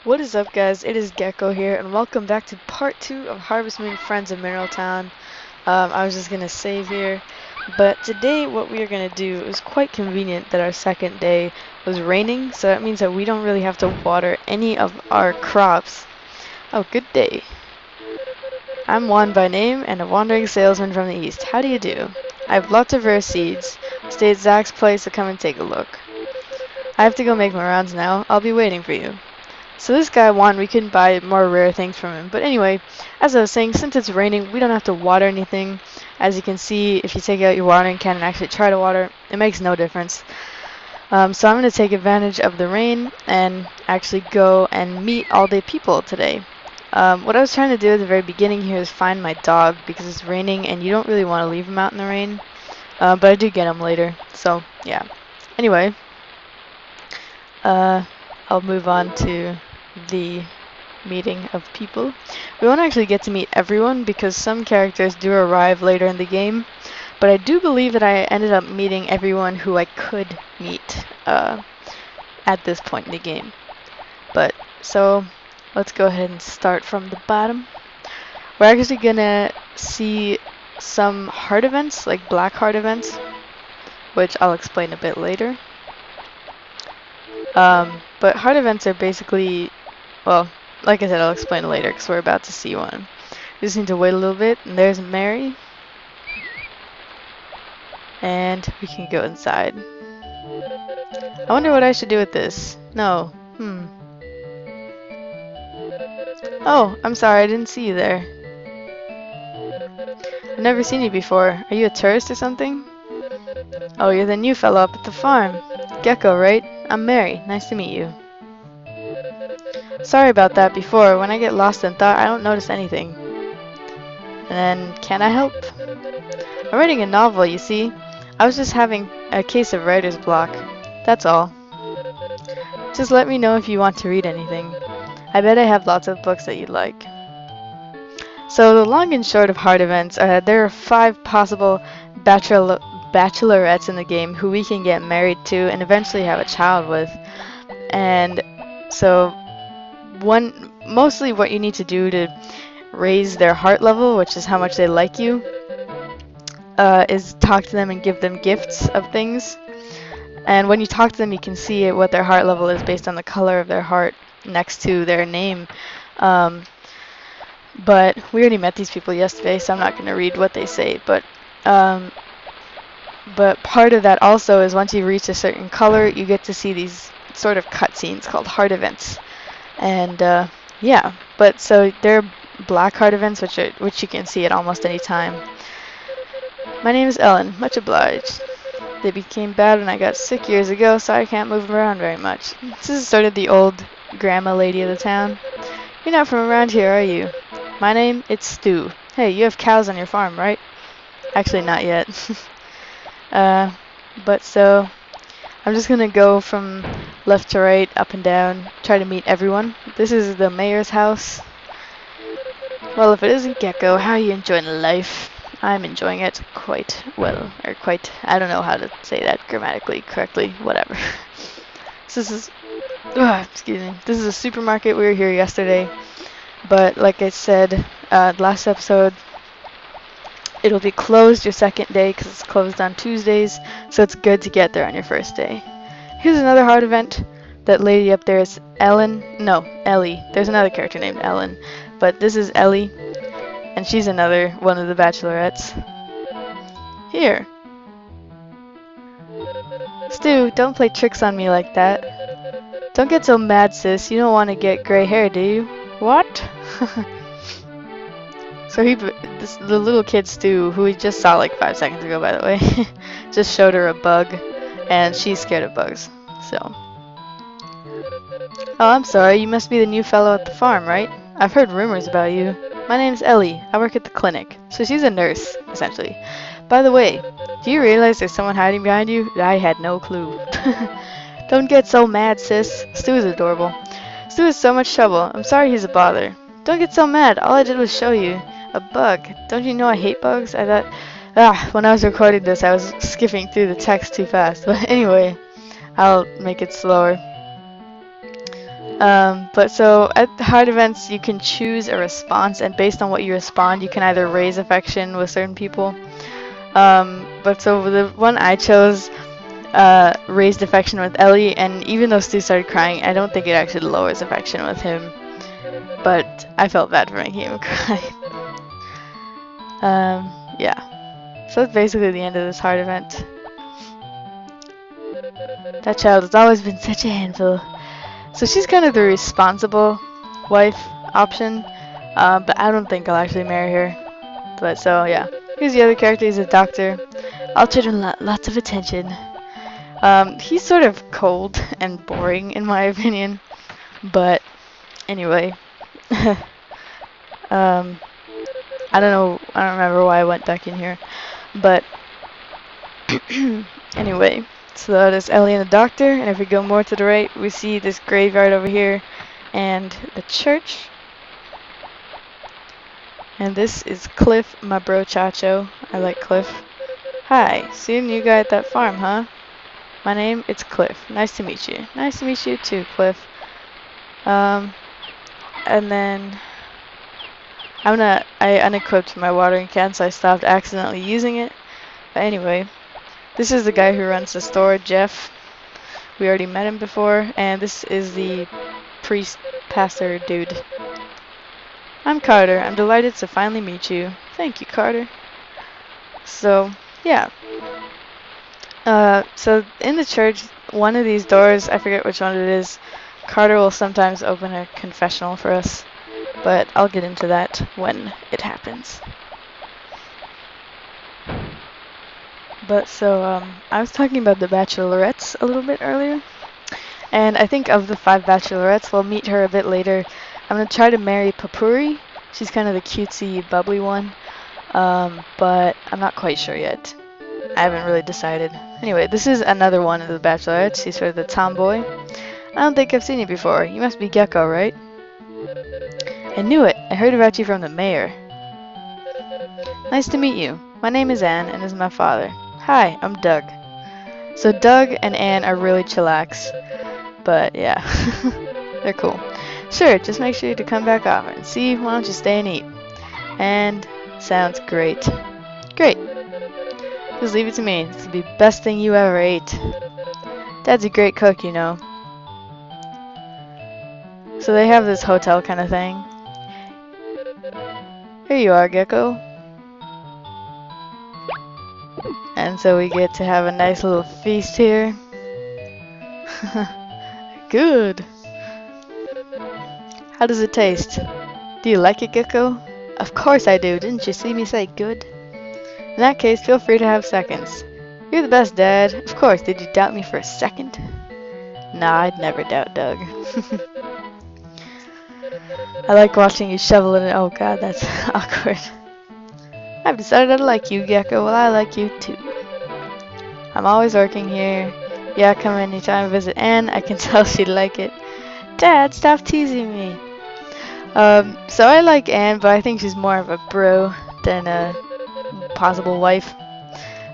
What is up, guys? It is Gecko here, and welcome back to part 2 of Harvest Moon Friends of Mineral Town. I was just gonna save here, but today what we are gonna do is quite convenient that our second day was raining, so that means that we don't really have to water any of our crops. Oh, good day. I'm Juan by name and a wandering salesman from the east. How do you do? I have lots of rare seeds. Stay at Zach's place, so come and take a look. I have to go make my rounds now. I'll be waiting for you. So this guy Juan, we can buy more rare things from him. But anyway, as I was saying, since it's raining, we don't have to water anything. As you can see, if you take out your watering can and actually try to water, it makes no difference. So I'm going to take advantage of the rain and actually go and meet all day people today. What I was trying to do at the very beginning here is find my dog because it's raining and you don't really want to leave him out in the rain. But I do get him later, so yeah. Anyway, I'll move on to the meeting of people. We won't actually get to meet everyone because some characters do arrive later in the game, but I do believe that I ended up meeting everyone who I could meet at this point in the game. But so let's go ahead and start from the bottom. We're actually gonna see some heart events, like black heart events, which I'll explain a bit later. But heart events are basically, well, like I said, I'll explain it later because we're about to see one. We just need to wait a little bit, and there's Mary. And we can go inside. I wonder what I should do with this. No. Oh, I'm sorry, I didn't see you there. I've never seen you before. Are you a tourist or something? Oh, you're the new fellow up at the farm. Gecko, right? I'm Mary. Nice to meet you. Sorry about that before. When I get lost in thought, I don't notice anything. And then, can I help? I'm writing a novel, you see. I was just having a case of writer's block. That's all. Just let me know if you want to read anything. I bet I have lots of books that you'd like. So the long and short of heart events are that there are 5 possible bachelorettes in the game who we can get married to and eventually have a child with. And so mostly what you need to do to raise their heart level, which is how much they like you, is talk to them and give them gifts of things. And when you talk to them, you can see what their heart level is based on the color of their heart next to their name. But we already met these people yesterday, so I'm not going to read what they say. But part of that also is once you reach a certain color, you get to see these sort of cutscenes called heart events. And yeah, but so there are black heart events, which you can see at almost any time. My name is Ellen. Much obliged. They became bad when I got sick years ago, so I can't move around very much. This is sort of the old grandma lady of the town. You're not from around here, are you? My name, it's Stu. Hey, you have cows on your farm, right? Actually, not yet. But so, I'm just gonna go from left to right, up and down, try to meet everyone. This is the mayor's house. Well, if it isn't Gecko, how are you enjoying life? I'm enjoying it quite well, or quite, I don't know how to say that grammatically correctly, whatever. So this is, excuse me, this is a supermarket. We were here yesterday, but like I said last episode, it'll be closed your second day because it's closed on Tuesdays, so it's good to get there on your first day. Here's another heart event. That lady up there is Ellie. There's another character named Ellen, but this is Ellie. And she's another one of the bachelorettes. Here. Stu, don't play tricks on me like that. Don't get so mad, sis. You don't want to get gray hair, do you? What? So the little kid Stu, who we just saw like 5 seconds ago, by the way, just showed her a bug, and she's scared of bugs. So. Oh, I'm sorry. You must be the new fellow at the farm, right? I've heard rumors about you. My name's Ellie. I work at the clinic. So she's a nurse, essentially. By the way, do you realize there's someone hiding behind you? I had no clue. Don't get so mad, sis. Stu is adorable. Stu is so much trouble. I'm sorry he's a bother. Don't get so mad. All I did was show you. A bug. Don't you know I hate bugs? I thought... when I was recording this, I was skipping through the text too fast. But anyway, I'll make it slower. But so at the heart events, you can choose a response, and based on what you respond, you can either raise affection with certain people. But so the one I chose raised affection with Ellie, and even though Stu started crying, I don't think it actually lowers affection with him. But I felt bad for making him cry. Yeah. So that's basically the end of this heart event. That child has always been such a handful. So she's kind of the responsible wife option, but I don't think I'll actually marry her. But so yeah, here's the other character. He's a doctor. I'll treat him lots of attention. He's sort of cold and boring in my opinion, but anyway. um, I don't know. I don't remember why I went back in here, but anyway. So that is Ellie and the doctor, and if we go more to the right, we see this graveyard over here, and the church. And this is Cliff, my bro Chacho. I like Cliff. Hi, see a new guy at that farm, huh? My name, it's Cliff. Nice to meet you. Nice to meet you too, Cliff. And then I unequipped my watering can, so I stopped accidentally using it. But anyway, this is the guy who runs the store, Jeff. We already met him before, and this is the priest pastor dude. I'm Carter. I'm delighted to finally meet you. Thank you, Carter. So, yeah. So in the church, one of these doors, I forget which one it is, Carter will sometimes open a confessional for us, but I'll get into that when it happens. But so, I was talking about the bachelorettes a little bit earlier, and I think of the 5 bachelorettes, we'll meet her a bit later. I'm going to try to marry Papuri. She's kind of the cutesy, bubbly one, but I'm not quite sure yet. I haven't really decided. Anyway, this is another one of the bachelorettes. She's sort of the tomboy. I don't think I've seen you before. You must be Gecko, right? I knew it. I heard about you from the mayor. Nice to meet you. My name is Anne, and this is my father. Hi, I'm Doug. So Doug and Anne are really chillax. But yeah, they're cool. Sure, just make sure to come back often. See, why don't you stay and eat? And sounds great. Great. Just leave it to me. This will be the best thing you ever ate. Dad's a great cook, you know. So they have this hotel kind of thing. Here you are, Gecko. And so we get to have a nice little feast here. Good. How does it taste? Do you like it, Gecko? Of course I do. Didn't you see me say good? In that case, feel free to have seconds. You're the best, Dad. Of course, did you doubt me for a second? Nah, I'd never doubt Doug. I like watching you shovel it. Oh god, that's awkward. I've decided I like you, Gecko. Well, I like you too. I'm always working here. Yeah, come anytime visit Anne. I can tell she'd like it. Dad, stop teasing me. So I like Anne, but I think she's more of a bro than a possible wife.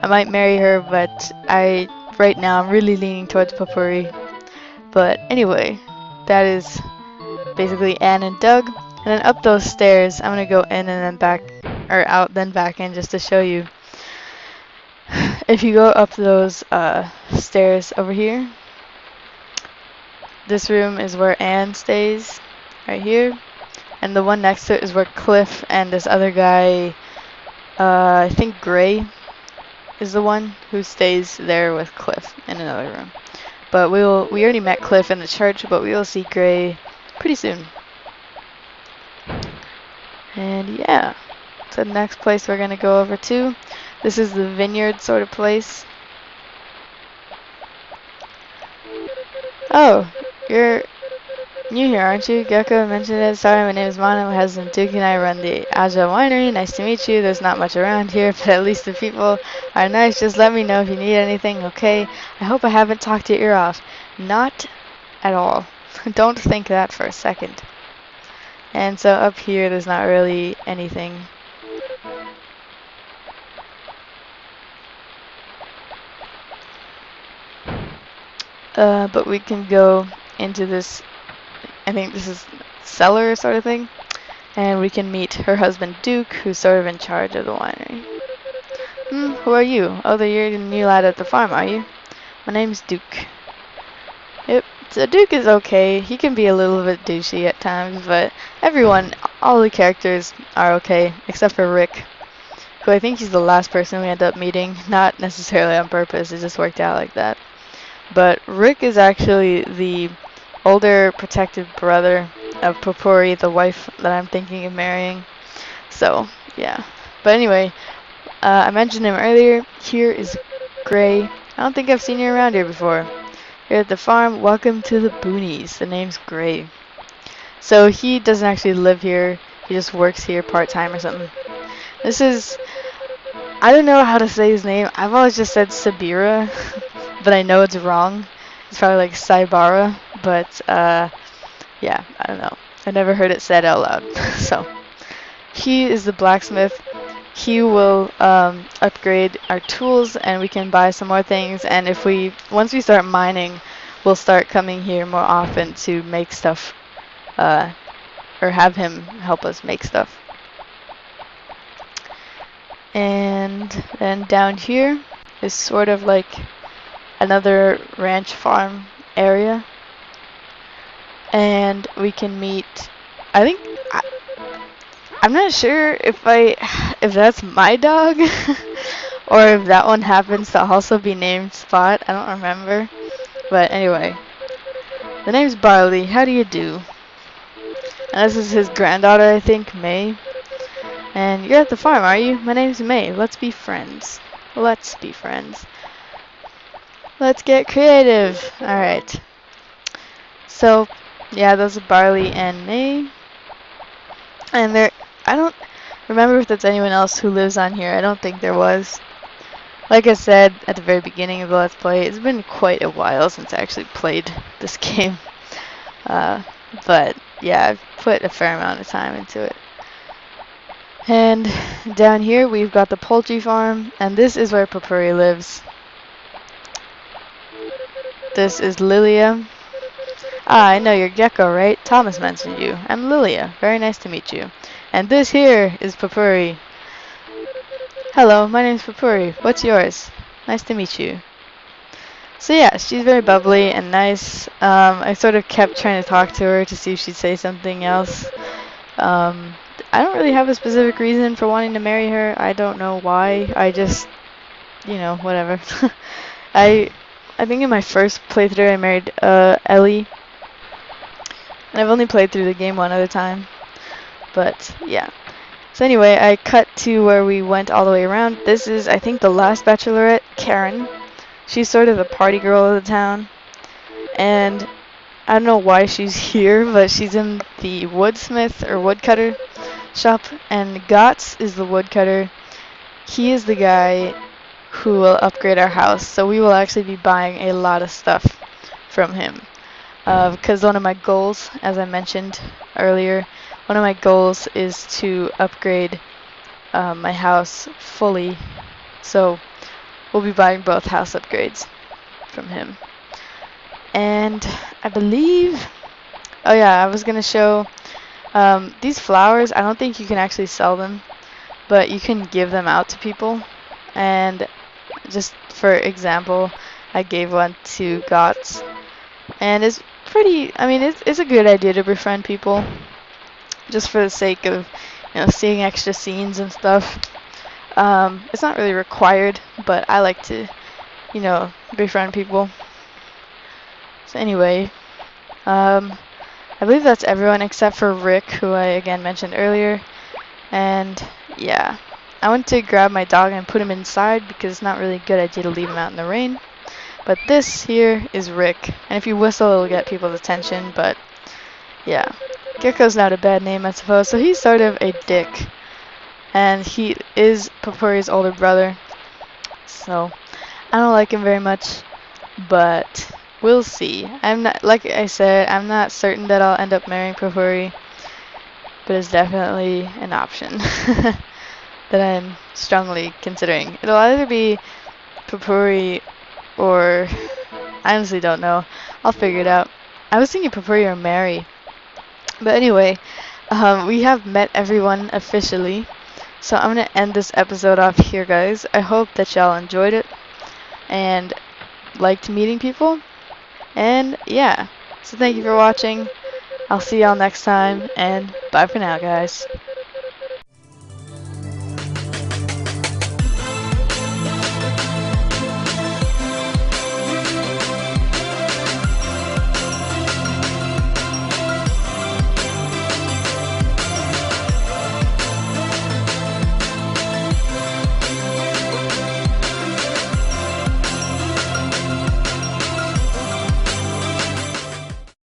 I might marry her, but right now I'm really leaning towards Papuri. But anyway, that is basically Anne and Doug. And then up those stairs, I'm gonna go in and then back, or out then back in just to show you. If you go up those stairs over here, this room is where Anne stays, right here. And the one next to it is where Cliff and this other guy, I think Gray, is the one who stays there with Cliff in another room. But we already met Cliff in the church, but we will see Gray pretty soon. And yeah, so the next place we're gonna go over to. This is the vineyard sort of place. Oh, you're new here, aren't you? Gecko mentioned it. Sorry, my name is Mana. My husband Duke and I run the Agile Winery. Nice to meet you. There's not much around here, but at least the people are nice. Just let me know if you need anything, okay? I hope I haven't talked your ear off. Not at all. Don't think that for a second. And so up here, there's not really anything. But we can go into this I think this is cellar sort of thing. And we can meet her husband Duke, who's sort of in charge of the winery. Who are you? Oh, you're the new lad at the farm, are you? My name's Duke. Yep, so Duke is okay. He can be a little bit douchey at times, but all the characters are okay, except for Rick, who I think he's the last person we end up meeting. Not necessarily on purpose, it just worked out like that. But Rick is actually the older protected brother of Popori, the wife that I'm thinking of marrying. So, yeah. But anyway, I mentioned him earlier. Here is Gray. I don't think I've seen you around here before. Here at the farm, welcome to the boonies. The name's Gray. So he doesn't actually live here. He just works here part-time or something. This is... I don't know how to say his name. I've always just said Sabira, but I know it's wrong. It's probably like Saibara, but yeah, I don't know. I never heard it said out loud. So he is the blacksmith. He will upgrade our tools, and we can buy some more things. And once we start mining, we'll start coming here more often to make stuff, or have him help us make stuff. And then down here is sort of like another ranch farm area, and we can meet. I'm not sure if that's my dog or if that one happens to also be named Spot. I don't remember. But anyway, the name's Barley. How do you do? And this is his granddaughter, I think, May. And you're at the farm, are you? My name's May. Let's be friends. Let's be friends. Let's get creative. Alright. So, yeah, those are Barley and May. And I don't remember if there's anyone else who lives on here. I don't think there was. Like I said at the very beginning of the Let's Play, it's been quite a while since I actually played this game. But yeah, I've put a fair amount of time into it. And down here we've got the poultry farm, and this is where Popuri lives. This is Lilia. Ah, I know you're Gecko, right? Thomas mentioned you. I'm Lilia. Very nice to meet you. And this here is Popuri. Hello, my name's Popuri. What's yours? Nice to meet you. So yeah, she's very bubbly and nice. I sort of kept trying to talk to her to see if she'd say something else. I don't really have a specific reason for wanting to marry her. I don't know why. I just, whatever. I think in my first playthrough I married Ellie. And I've only played through the game one other time. But yeah. So anyway, I cut to where we went all the way around. This is, I think, the last bachelorette, Karen. She's sort of the party girl of the town. And I don't know why she's here, but she's in the woodsmith or woodcutter shop. And Gotts is the woodcutter. He is the guy who will upgrade our house. So we will actually be buying a lot of stuff from him. Because one of my goals, as I mentioned earlier, one of my goals is to upgrade my house fully. So we'll be buying both house upgrades from him. And I believe, oh yeah, I was going to show these flowers. I don't think you can actually sell them, but you can give them out to people. And just for example, I gave one to Gotts. And it's pretty, it's a good idea to befriend people. Just for the sake of, seeing extra scenes and stuff. It's not really required, but I like to, befriend people. So anyway, I believe that's everyone except for Rick, who I again mentioned earlier. And yeah, I went to grab my dog and put him inside because it's not really a good idea to leave him out in the rain. But this here is Rick, and if you whistle, it'll get people's attention. But yeah. Gecko's not a bad name, I suppose. So he's sort of a dick. And he is Popuri's older brother. So I don't like him very much. But we'll see. I'm not, like I said, I'm not certain that I'll end up marrying Popuri. But it's definitely an option that I'm strongly considering. It'll either be Popuri or I honestly don't know. I'll figure it out. I was thinking Popuri or Mary. But anyway, we have met everyone officially. So I'm gonna end this episode off here, guys. I hope that y'all enjoyed it and liked meeting people. And yeah, so thank you for watching. I'll see y'all next time, and bye for now, guys.